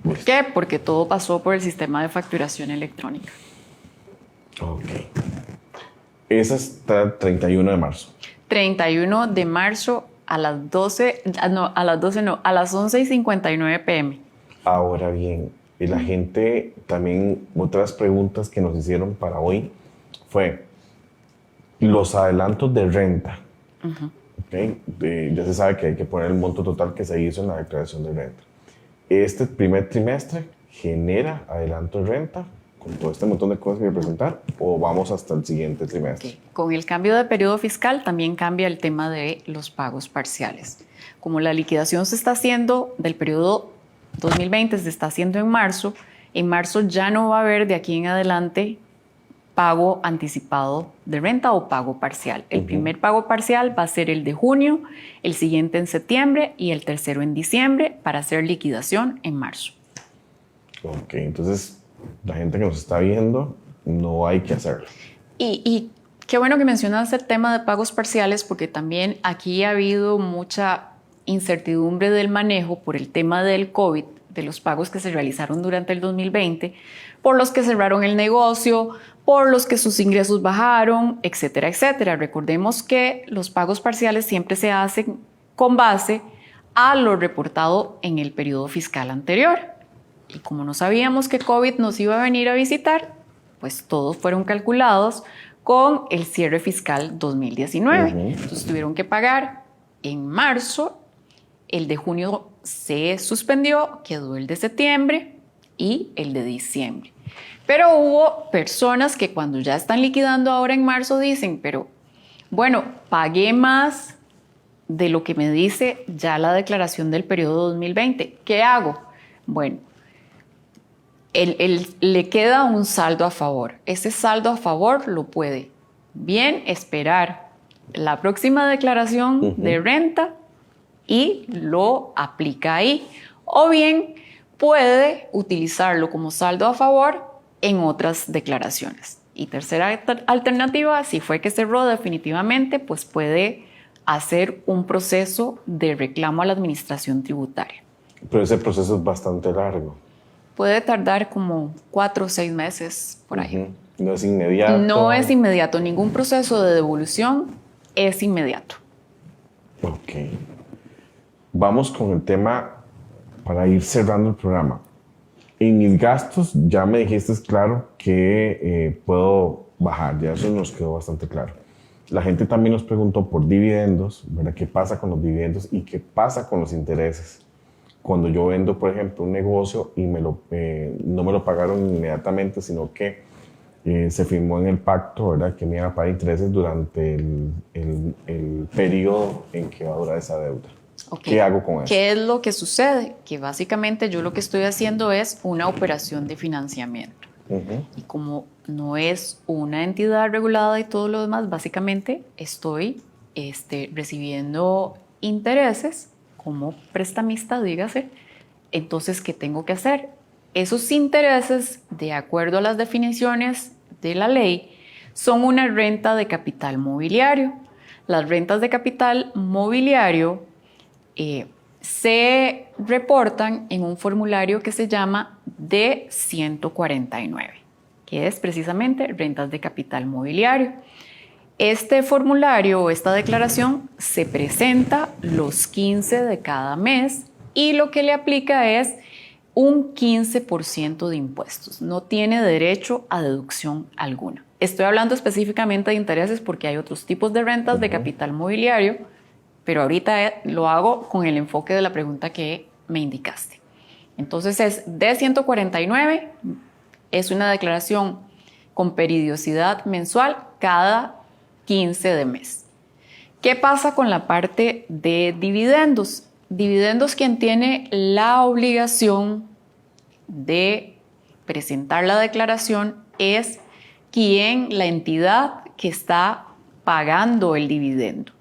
¿Por qué? Porque todo pasó por el sistema de facturación electrónica. Ok. Esa está el 31 de marzo. 31 de marzo a las 12, a las 11:59 p.m. Ahora bien, la gente también, otras preguntas que nos hicieron para hoy fue los adelantos de renta. ¿Okay? Ya se sabe que hay que poner el monto total que se hizo en la declaración de renta. Este primer trimestre genera adelanto de renta con todo este montón de cosas que voy a presentar, o vamos hasta el siguiente trimestre. Okay. Con el cambio de periodo fiscal también cambia el tema de los pagos parciales. Como la liquidación se está haciendo del periodo 2020, se está haciendo en marzo ya no va a haber de aquí en adelante pago anticipado de renta o pago parcial. El primer pago parcial va a ser el de junio, el siguiente en septiembre y el tercero en diciembre, para hacer liquidación en marzo. Ok, entonces la gente que nos está viendo, no hay que hacerlo. Y qué bueno que mencionas el tema de pagos parciales, porque también aquí ha habido mucha incertidumbre del manejo por el tema del COVID, de los pagos que se realizaron durante el 2020, por los que cerraron el negocio, por los que sus ingresos bajaron, etcétera, etcétera. Recordemos que los pagos parciales siempre se hacen con base a lo reportado en el periodo fiscal anterior. Y como no sabíamos que COVID nos iba a venir a visitar, pues todos fueron calculados con el cierre fiscal 2019. Entonces tuvieron que pagar en marzo, el de junio se suspendió, quedó el de septiembre y el de diciembre. Pero hubo personas que cuando ya están liquidando ahora en marzo dicen, pero bueno, pagué más de lo que me dice ya la declaración del periodo 2020. ¿Qué hago? Bueno, le queda un saldo a favor. Ese saldo a favor lo puede bien esperar la próxima declaración de renta y lo aplica ahí. O bien puede utilizarlo como saldo a favor en otras declaraciones. Y tercera alternativa, si fue que cerró definitivamente, pues puede hacer un proceso de reclamo a la administración tributaria. Pero ese proceso es bastante largo. Puede tardar como 4 o 6 meses por ahí. No es inmediato. No es inmediato. Ningún proceso de devolución es inmediato. Ok. Vamos con el tema para ir cerrando el programa. En mis gastos ya me dijiste claro que puedo bajar. Ya eso nos quedó bastante claro. La gente también nos preguntó por dividendos, ¿verdad? ¿Qué pasa con los dividendos y qué pasa con los intereses? Cuando yo vendo, por ejemplo, un negocio y no me lo pagaron inmediatamente, sino que se firmó en el pacto, ¿verdad?, que me iban a pagar intereses durante el periodo en que va a durar esa deuda. Okay. ¿Qué hago con eso? ¿Qué es lo que sucede? Que básicamente yo lo que estoy haciendo es una operación de financiamiento. Y como no es una entidad regulada y todo lo demás, básicamente estoy recibiendo intereses como prestamista, dígase. Entonces, ¿qué tengo que hacer? Esos intereses, de acuerdo a las definiciones de la ley, son una renta de capital mobiliario. Las rentas de capital mobiliario se reportan en un formulario que se llama D-149, que es precisamente rentas de capital mobiliario. Este formulario o esta declaración se presenta los 15 de cada mes y lo que le aplica es un 15% de impuestos. No tiene derecho a deducción alguna. Estoy hablando específicamente de intereses porque hay otros tipos de rentas de capital mobiliario, pero ahorita lo hago con el enfoque de la pregunta que me indicaste. Entonces es D-149, es una declaración con periodicidad mensual cada 15 de mes. ¿Qué pasa con la parte de dividendos? Dividendos, quien tiene la obligación de presentar la declaración es la entidad que está pagando el dividendo.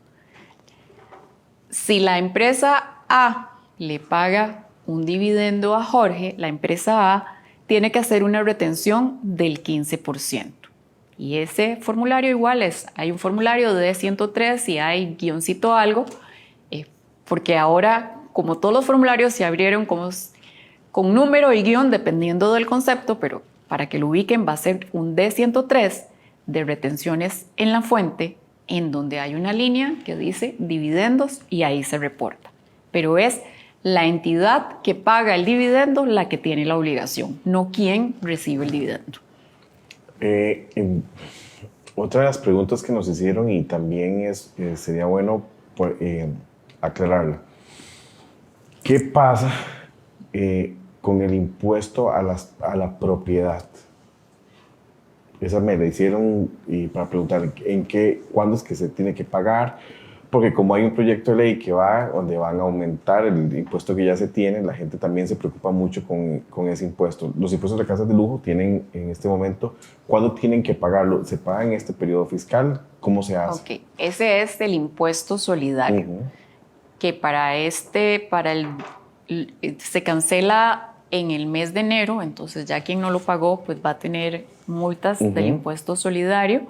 Si la empresa A le paga un dividendo a Jorge, la empresa A tiene que hacer una retención del 15%. Y ese formulario igual hay un formulario de 103 y hay guioncito algo, porque ahora, como todos los formularios se abrieron con número y guión dependiendo del concepto, pero para que lo ubiquen va a ser un D103 de retenciones en la fuente, en donde hay una línea que dice dividendos y ahí se reporta. Pero es la entidad que paga el dividendo la que tiene la obligación, no quien recibe el dividendo. Otra de las preguntas que nos hicieron y también sería bueno aclararla. ¿Qué pasa con el impuesto a la propiedad? Esa me la hicieron y para preguntar cuándo es que se tiene que pagar, porque como hay un proyecto de ley que donde van a aumentar el impuesto que ya se tiene, la gente también se preocupa mucho con ese impuesto. Los impuestos de casas de lujo tienen en este momento, ¿cuándo tienen que pagarlo? ¿Se paga en este periodo fiscal? ¿Cómo se hace? Ok, ese es el impuesto solidario, que se cancela en el mes de enero, entonces ya quien no lo pagó pues va a tener multas del impuesto solidario,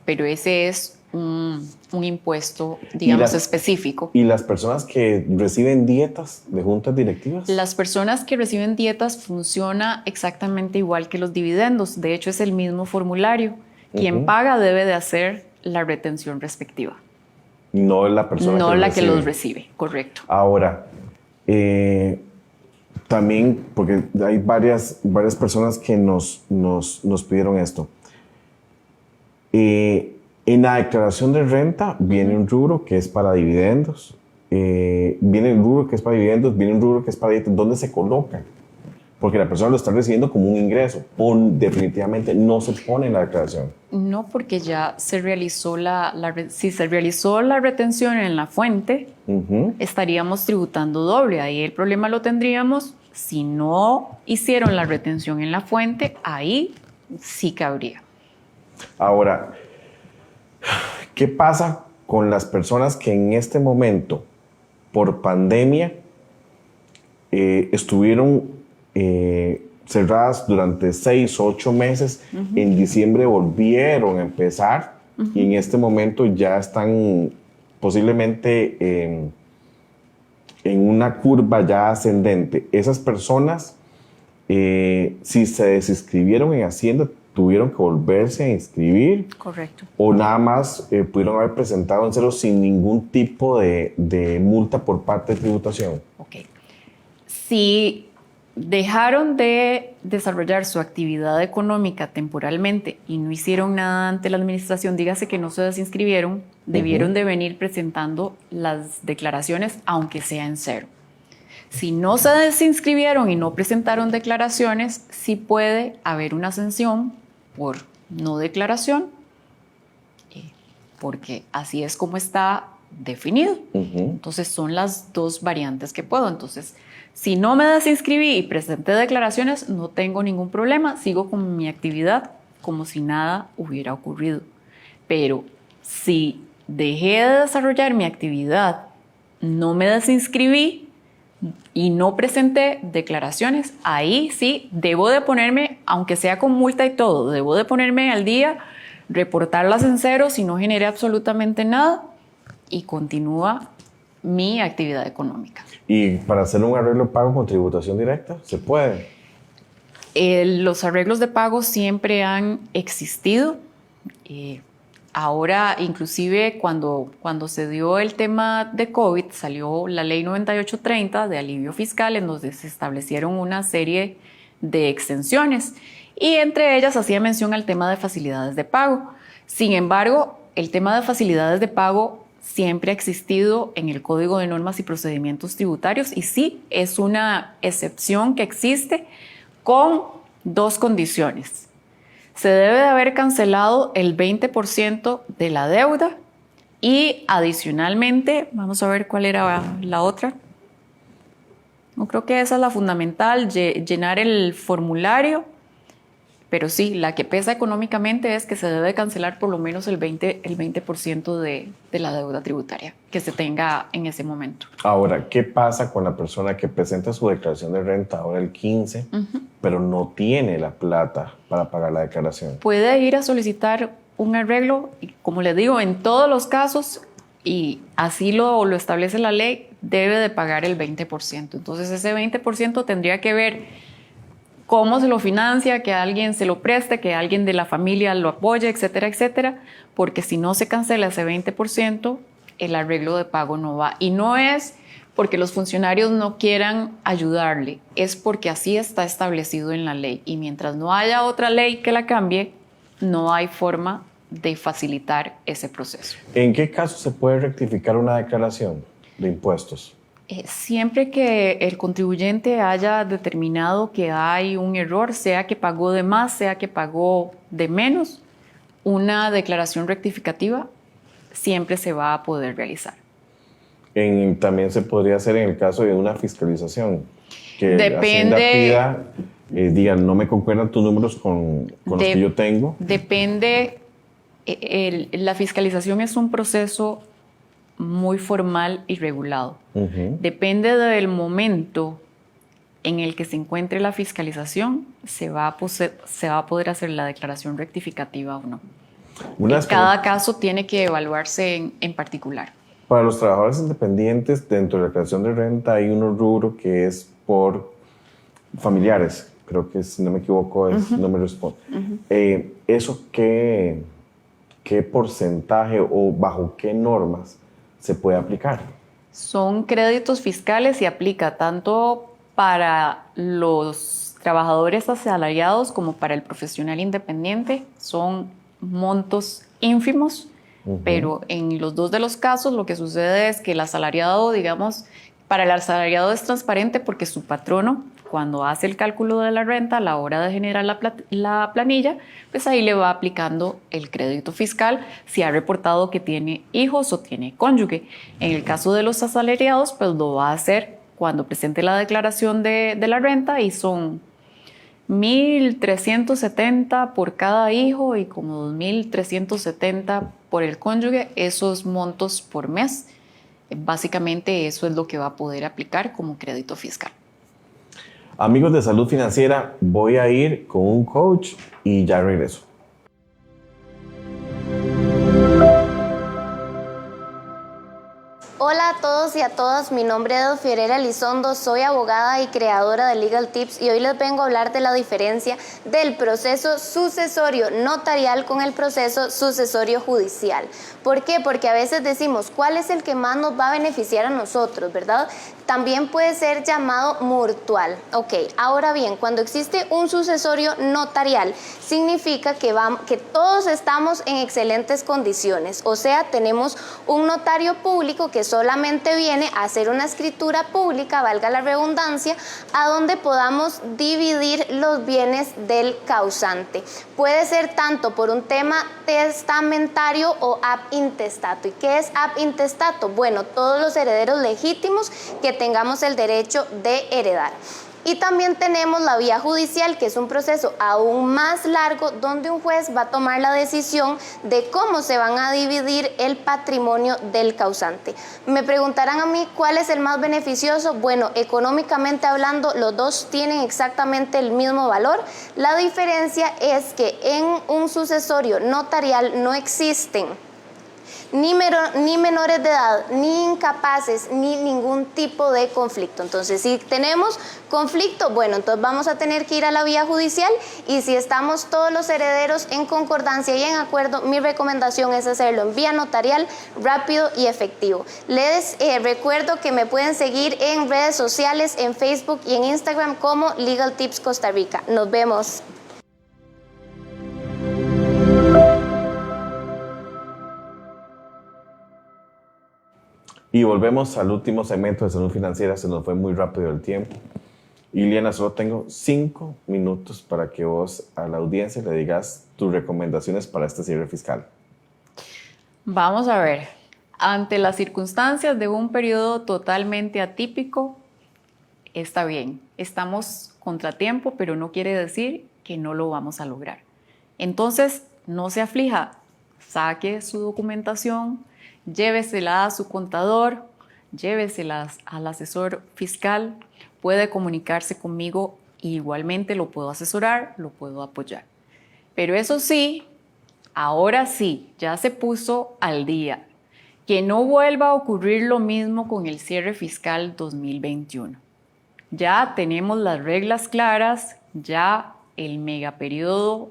pero ese es un impuesto, digamos, específico. ¿Y las personas que reciben dietas de juntas directivas? Las personas que reciben dietas funciona exactamente igual que los dividendos, de hecho es el mismo formulario. Quien paga debe de hacer la retención respectiva. No la persona no que la recibe. que los recibe, correcto. Ahora, también, porque hay varias personas que nos pidieron esto. En la declaración de renta viene un rubro que es para dividendos, viene un rubro que es para dividendos, viene un rubro que es para dietas. ¿Dónde se colocan? Porque la persona lo está recibiendo como un ingreso, o definitivamente no se pone en la declaración. No, porque ya se realizó si se realizó la retención en la fuente, estaríamos tributando doble. Ahí el problema lo tendríamos si no hicieron la retención en la fuente, ahí sí cabría. Ahora, ¿qué pasa con las personas que en este momento, por pandemia, estuvieron cerradas durante 6 o 8 meses? En diciembre volvieron a empezar y en este momento ya están posiblemente en una curva ya ascendente. Esas personas, si se desinscribieron en Hacienda, tuvieron que volverse a inscribir. Correcto. O nada más pudieron haber presentado en cero sin ningún tipo de multa por parte de tributación. Ok. Si dejaron de desarrollar su actividad económica temporalmente y no hicieron nada ante la administración, dígase que no se desinscribieron, debieron de venir presentando las declaraciones, aunque sea en cero. Si no se desinscribieron y no presentaron declaraciones, sí puede haber una sanción por no declaración, porque así es como está definido. Entonces son las dos variantes que puedo. Entonces, si no me desinscribí y presenté declaraciones, no tengo ningún problema, sigo con mi actividad como si nada hubiera ocurrido. Pero si dejé de desarrollar mi actividad, no me desinscribí y no presenté declaraciones, ahí sí debo de ponerme, aunque sea con multa y todo, debo de ponerme al día, reportarlas en cero si no generé absolutamente nada y continúa mi actividad económica. ¿Y para hacer un arreglo de pago con tributación directa? ¿Se puede? Los arreglos de pago siempre han existido. Ahora, inclusive, cuando se dio el tema de COVID, salió la ley 9830 de alivio fiscal, en donde se establecieron una serie de exenciones y entre ellas hacía mención al tema de facilidades de pago. Sin embargo, el tema de facilidades de pago siempre ha existido en el Código de Normas y Procedimientos Tributarios y sí, es una excepción que existe con dos condiciones. Se debe de haber cancelado el 20% de la deuda y adicionalmente, vamos a ver cuál era la otra. No creo que esa es la fundamental, llenar el formulario, pero sí, la que pesa económicamente es que se debe cancelar por lo menos el 20% de la deuda tributaria que se tenga en ese momento. Ahora, ¿qué pasa con la persona que presenta su declaración de renta ahora el 15, pero no tiene la plata para pagar la declaración? Puede ir a solicitar un arreglo, y como les digo, en todos los casos, y así lo establece la ley, debe de pagar el 20%. Entonces ese 20% tendría que ver cómo se lo financia, que alguien se lo preste, que alguien de la familia lo apoye, etcétera, etcétera, porque si no se cancela ese 20%, el arreglo de pago no va. Y no es porque los funcionarios no quieran ayudarle, es porque así está establecido en la ley. Y mientras no haya otra ley que la cambie, no hay forma de facilitar ese proceso. ¿En qué caso se puede rectificar una declaración de impuestos? Siempre que el contribuyente haya determinado que hay un error, sea que pagó de más, sea que pagó de menos, una declaración rectificativa siempre se va a poder realizar. También se podría hacer en el caso de una fiscalización. Que Depende. Hacienda pida, diga, no me concuerdan tus números con los que yo tengo. Depende. La fiscalización es un proceso muy formal y regulado. Depende del momento en el que se encuentre la fiscalización, se va a poder hacer la declaración rectificativa o no. Cada caso tiene que evaluarse en particular. Para los trabajadores independientes, dentro de la declaración de renta hay un rubro que es por familiares. Creo que, si no me equivoco, no me responde. ¿Eso qué porcentaje o bajo qué normas se puede aplicar? Son créditos fiscales y aplica tanto para los trabajadores asalariados como para el profesional independiente. Son montos ínfimos, pero en los dos de los casos lo que sucede es que el asalariado, digamos, para el asalariado es transparente porque su patrono, cuando hace el cálculo de la renta a la hora de generar la planilla, pues ahí le va aplicando el crédito fiscal si ha reportado que tiene hijos o tiene cónyuge. En el caso de los asalariados, pues lo va a hacer cuando presente la declaración de la renta y son 1.370 por cada hijo y como 2.370 por el cónyuge, esos montos por mes. Básicamente eso es lo que va a poder aplicar como crédito fiscal. Amigos de Salud Financiera, voy a ir con un coach y ya regreso. Hola a todos y a todas, mi nombre es Fiorella Elizondo, soy abogada y creadora de Legal Tips y hoy les vengo a hablar de la diferencia del proceso sucesorio notarial con el proceso sucesorio judicial. ¿Por qué? Porque a veces decimos, ¿cuál es el que más nos va a beneficiar a nosotros, verdad? También puede ser llamado mutual. Ok, ahora bien, cuando existe un sucesorio notarial, significa que todos estamos en excelentes condiciones, o sea, tenemos un notario público que solamente viene a hacer una escritura pública, valga la redundancia, a donde podamos dividir los bienes del causante. Puede ser tanto por un tema testamentario o ab intestato. ¿Y qué es ab intestato? Bueno, todos los herederos legítimos que tengamos el derecho de heredar. Y también tenemos la vía judicial, que es un proceso aún más largo donde un juez va a tomar la decisión de cómo se van a dividir el patrimonio del causante. Me preguntarán a mí cuál es el más beneficioso. Bueno, económicamente hablando, los dos tienen exactamente el mismo valor. La diferencia es que en un sucesorio notarial no existen ni menores de edad, ni incapaces, ni ningún tipo de conflicto. Entonces, si tenemos conflicto, bueno, entonces vamos a tener que ir a la vía judicial y si estamos todos los herederos en concordancia y en acuerdo, mi recomendación es hacerlo en vía notarial, rápido y efectivo. Les recuerdo que me pueden seguir en redes sociales, en Facebook y en Instagram como Legal Tips Costa Rica. Nos vemos. Y volvemos al último segmento de Salud Financiera. Se nos fue muy rápido el tiempo. Y Liliana, solo tengo 5 minutos para que vos a la audiencia le digas tus recomendaciones para este cierre fiscal. Vamos a ver. Ante las circunstancias de un periodo totalmente atípico, está bien. Estamos contratiempo, pero no quiere decir que no lo vamos a lograr. Entonces, no se aflija. Saque su documentación, llévesela a su contador, llévesela al asesor fiscal, puede comunicarse conmigo y igualmente lo puedo asesorar, lo puedo apoyar. Pero eso sí, ahora sí, ya se puso al día. Que no vuelva a ocurrir lo mismo con el cierre fiscal 2021. Ya tenemos las reglas claras, ya el megaperiodo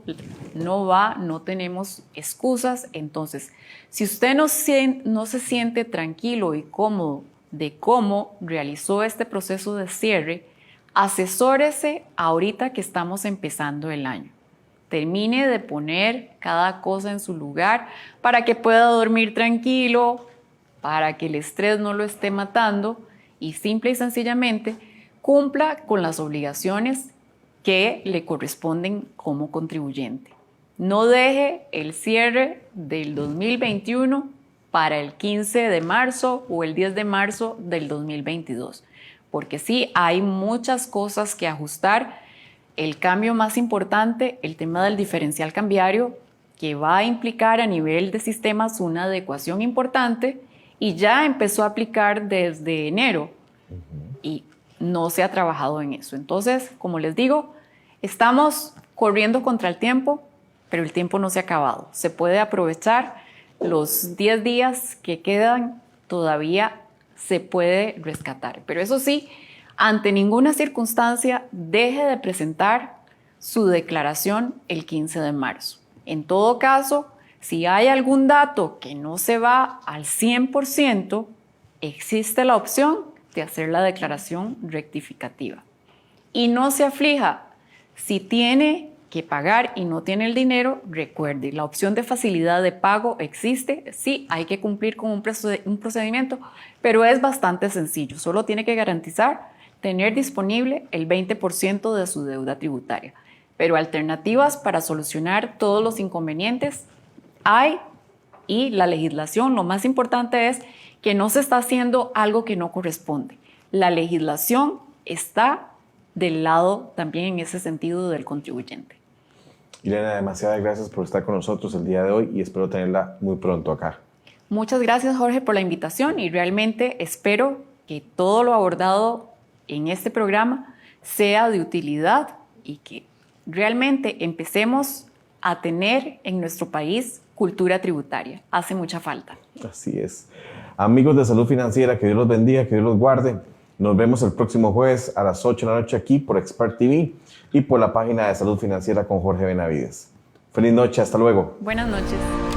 no tenemos excusas. Entonces, si usted no se siente tranquilo y cómodo de cómo realizó este proceso de cierre, asesórese ahorita que estamos empezando el año. Termine de poner cada cosa en su lugar para que pueda dormir tranquilo, para que el estrés no lo esté matando y simple y sencillamente cumpla con las obligaciones que le corresponden como contribuyente. No deje el cierre del 2021 para el 15 de marzo o el 10 de marzo del 2022, porque sí hay muchas cosas que ajustar. El cambio más importante, el tema del diferencial cambiario, que va a implicar a nivel de sistemas una adecuación importante y ya empezó a aplicar desde enero y no se ha trabajado en eso. Entonces, como les digo, estamos corriendo contra el tiempo, pero el tiempo no se ha acabado. Se puede aprovechar los 10 días que quedan, todavía se puede rescatar. Pero eso sí, ante ninguna circunstancia, deje de presentar su declaración el 15 de marzo. En todo caso, Si hay algún dato que no se va al 100%, existe la opción de hacer la declaración rectificativa. Y no se aflija, si tiene que pagar y no tiene el dinero, recuerde, la opción de facilidad de pago existe. Sí, hay que cumplir con un procedimiento, pero es bastante sencillo. Solo tiene que garantizar tener disponible el 20% de su deuda tributaria. Pero alternativas para solucionar todos los inconvenientes hay, y la legislación, lo más importante es que no se está haciendo algo que no corresponde. La legislación está del lado también en ese sentido del contribuyente. Irene, demasiadas gracias por estar con nosotros el día de hoy y espero tenerla muy pronto acá. Muchas gracias, Jorge, por la invitación y realmente espero que todo lo abordado en este programa sea de utilidad y que realmente empecemos a tener en nuestro país cultura tributaria. Hace mucha falta. Así es. Amigos de Salud Financiera, que Dios los bendiga, que Dios los guarde. Nos vemos el próximo jueves a las 8 de la noche aquí por Expert TV y por la página de Salud Financiera con Jorge Benavides. Feliz noche, hasta luego. Buenas noches.